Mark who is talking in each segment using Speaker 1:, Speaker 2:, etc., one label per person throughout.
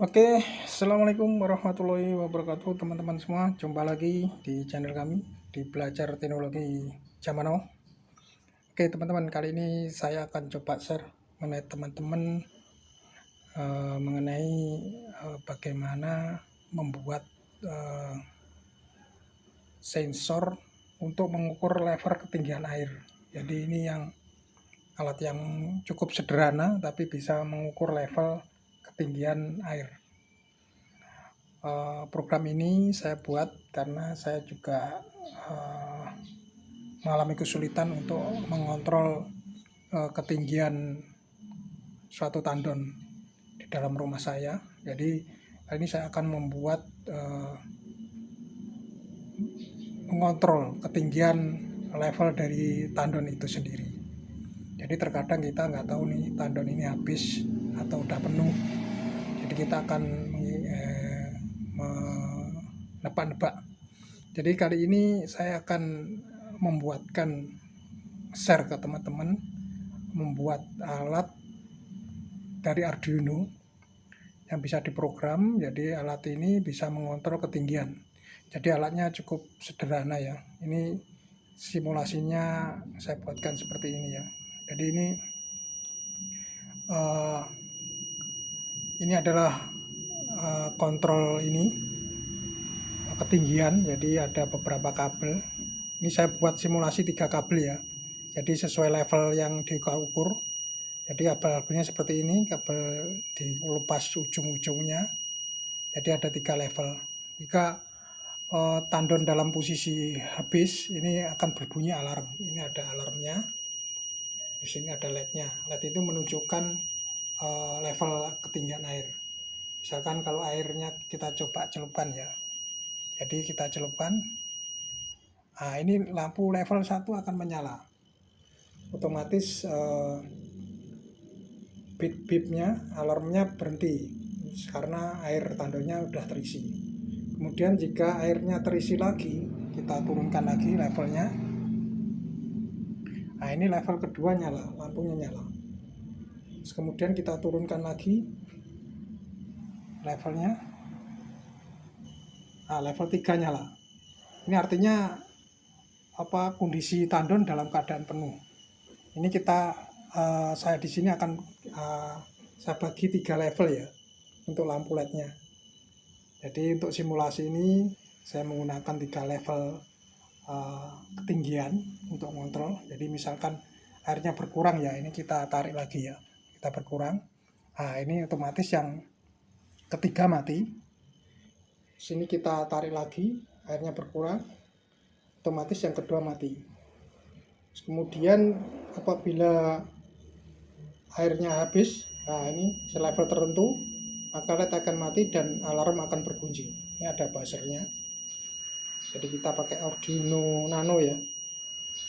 Speaker 1: Oke, assalamualaikum warahmatullahi wabarakatuh teman-teman semua. Jumpa lagi di channel kami di Belajar Teknologi Zaman Now. Oke teman-teman, kali ini saya akan coba share mengenai teman-teman mengenai bagaimana membuat sensor untuk mengukur level ketinggian air. Jadi ini alat yang cukup sederhana tapi bisa mengukur level ketinggian air. Program ini saya buat karena saya juga mengalami kesulitan untuk mengontrol ketinggian suatu tandon di dalam rumah saya. Jadi ini saya akan membuat mengontrol ketinggian level dari tandon itu sendiri. Jadi terkadang kita nggak tahu nih tandon ini habis atau udah penuh. Jadi kita akan menebak-nebak. Jadi kali ini saya akan membuatkan share ke teman-teman, membuat alat dari Arduino yang bisa diprogram. Jadi alat ini bisa mengontrol ketinggian. Jadi alatnya cukup sederhana ya. Ini simulasinya saya buatkan seperti ini ya. Jadi ini adalah kontrol ini ketinggian. Jadi ada beberapa kabel. Ini saya buat simulasi 3 kabel ya. Jadi sesuai level yang diukur. Jadi kabel-kabelnya seperti ini, kabel dilepas ujung-ujungnya. Jadi ada 3 level. Jika tandon dalam posisi habis, ini akan berbunyi alarm. Ini ada alarmnya. Di sini ada LED-nya. LED itu menunjukkan level ketinggian air. Misalkan kalau airnya kita coba celupkan ya. Jadi kita celupkan. Nah, ini lampu level 1 akan menyala. Otomatis bip-bipnya, alarmnya berhenti karena air tandonnya udah terisi. Kemudian jika airnya terisi lagi, kita turunkan lagi levelnya. Nah, ini level kedua nyala, lampunya nyala. Terus kemudian kita turunkan lagi levelnya. Nah, level 3 nyala. Ini artinya kondisi tandon dalam keadaan penuh. Ini saya di sini akan saya bagi 3 level ya untuk lampu LED-nya. Jadi untuk simulasi ini saya menggunakan 3 level ketinggian untuk mengontrol. Jadi misalkan airnya berkurang ya, ini kita tarik lagi ya, kita berkurang. Nah, ini otomatis yang ketiga mati. Sini kita tarik lagi, airnya berkurang, otomatis yang kedua mati. Kemudian apabila airnya habis, nah ini selevel tertentu, maka LED akan mati dan alarm akan berbunyi. Ini ada buzzernya. Jadi kita pakai Arduino Nano ya.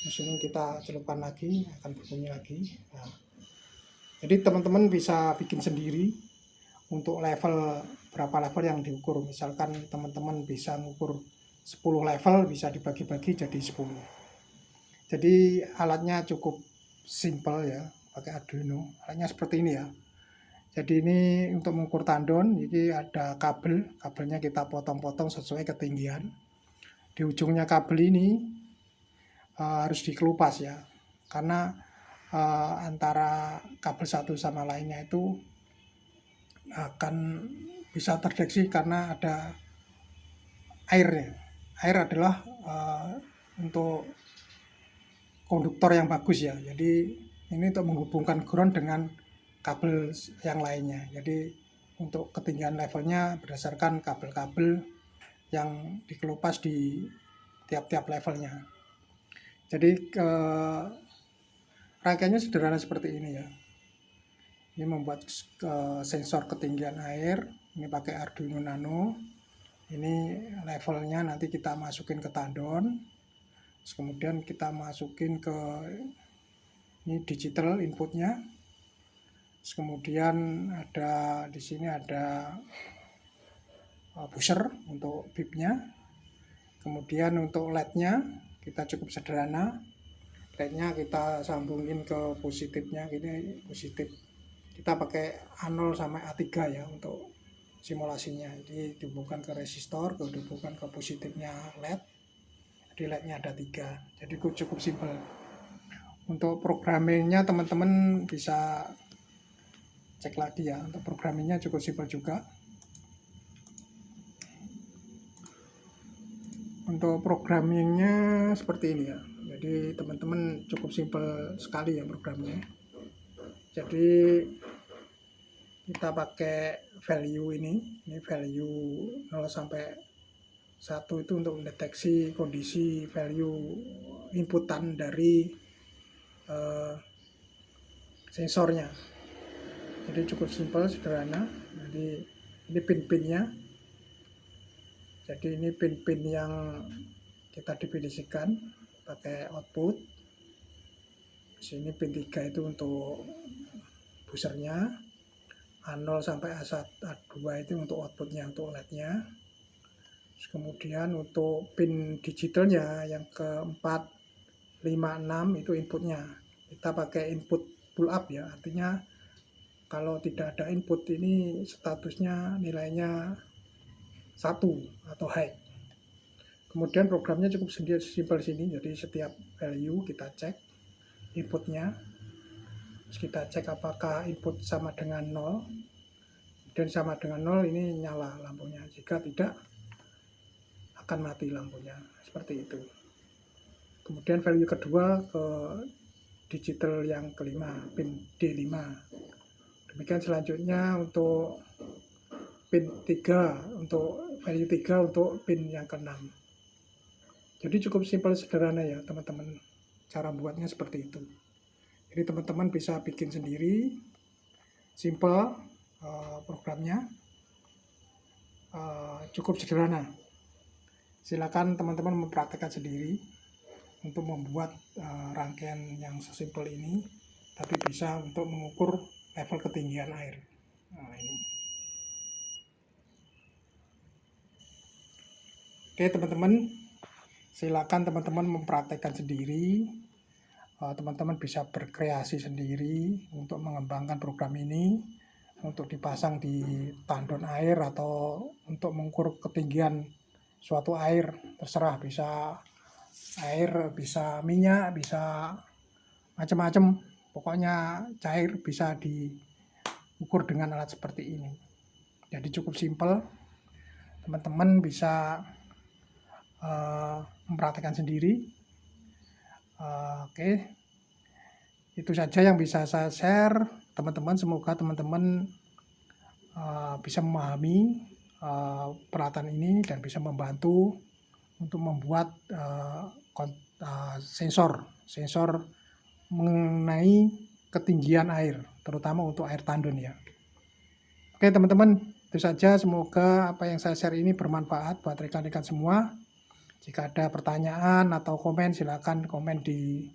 Speaker 1: Di sini kita celupkan lagi, akan berbunyi lagi. Nah, jadi teman-teman bisa bikin sendiri untuk berapa level yang diukur. Misalkan teman-teman bisa mengukur 10 level, bisa dibagi-bagi jadi 10. Jadi alatnya cukup simple ya, pakai Arduino. Alatnya seperti ini ya. Jadi ini untuk mengukur tandon, jadi ada kabelnya kita potong-potong sesuai ketinggian. Di ujungnya kabel ini harus dikelupas ya, karena antara kabel satu sama lainnya itu akan bisa terdeteksi karena ada airnya. Air adalah untuk konduktor yang bagus ya. Jadi ini untuk menghubungkan ground dengan kabel yang lainnya. Jadi untuk ketinggian levelnya berdasarkan kabel-kabel yang dikelupas di tiap-tiap levelnya. Jadi rangkaiannya sederhana seperti ini ya. Ini membuat sensor ketinggian air. Ini pakai Arduino Nano. Ini levelnya nanti kita masukin ke tandon. Terus kemudian kita masukin ke ini digital inputnya. Terus kemudian di sini ada buzzer untuk bipnya. Kemudian untuk LED-nya kita cukup sederhana. LED-nya kita sambungin ke positifnya, ini positif. Kita pakai A0 sampai A3 ya untuk simulasinya. Jadi dihubungkan ke resistor, dihubungkan ke positifnya LED. Di LED-nya ada 3, jadi cukup simpel. Untuk programmingnya teman-teman bisa cek lagi ya. Untuk programmingnya cukup simpel juga. Untuk programmingnya seperti ini ya. Jadi teman-teman cukup simpel sekali ya programnya. Jadi kita pakai value ini value 0 sampai 1 itu untuk mendeteksi kondisi value inputan dari sensornya. Jadi cukup simpel, sederhana. Jadi ini pin-pinnya. Jadi ini pin-pin yang kita definisikan pakai output. Sini pin 3 itu untuk boosternya, A0 sampai A2 itu untuk outputnya, untuk LED-nya. Kemudian untuk pin digitalnya yang keempat, 5, 6 itu inputnya. Kita pakai input pull up ya, artinya kalau tidak ada input ini statusnya nilainya 1 atau high. Kemudian programnya cukup simpel sini, jadi setiap value kita cek inputnya, terus kita cek apakah input sama dengan 0, dan sama dengan 0 ini nyala lampunya, jika tidak akan mati lampunya, seperti itu. Kemudian value kedua ke digital yang kelima, pin D5. Demikian selanjutnya untuk pin 3, untuk value 3 untuk pin yang ke-6. Jadi cukup simpel, sederhana ya teman-teman. Cara buatnya seperti itu. Jadi teman-teman bisa bikin sendiri, simple programnya, cukup sederhana. Silakan teman-teman mempraktekkan sendiri untuk membuat rangkaian yang sesimpel ini, tapi bisa untuk mengukur level ketinggian air. Nah, ini. Oke teman-teman, silakan teman-teman mempraktekkan sendiri. Teman-teman bisa berkreasi sendiri untuk mengembangkan program ini, untuk dipasang di tandon air atau untuk mengukur ketinggian suatu air, terserah, bisa air, bisa minyak, bisa macam-macam, pokoknya cair bisa diukur dengan alat seperti ini. Jadi cukup simpel, teman-teman bisa mempraktekkan sendiri. Oke, itu saja yang bisa saya share teman-teman. Semoga teman-teman bisa memahami peralatan ini dan bisa membantu untuk membuat sensor mengenai ketinggian air, terutama untuk air tandon ya. Oke teman-teman, itu saja. Semoga apa yang saya share ini bermanfaat buat rekan-rekan semua. Jika ada pertanyaan atau komen, silakan komen di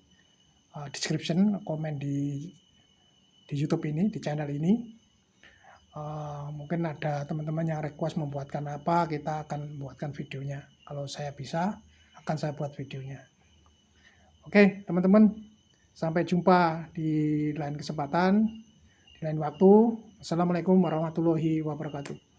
Speaker 1: description, komen di YouTube ini, di channel ini. Mungkin ada teman-teman yang request membuatkan apa, kita akan buatkan videonya. Kalau saya bisa, akan saya buat videonya. Oke teman-teman, sampai jumpa di lain kesempatan, di lain waktu. Assalamualaikum warahmatullahi wabarakatuh.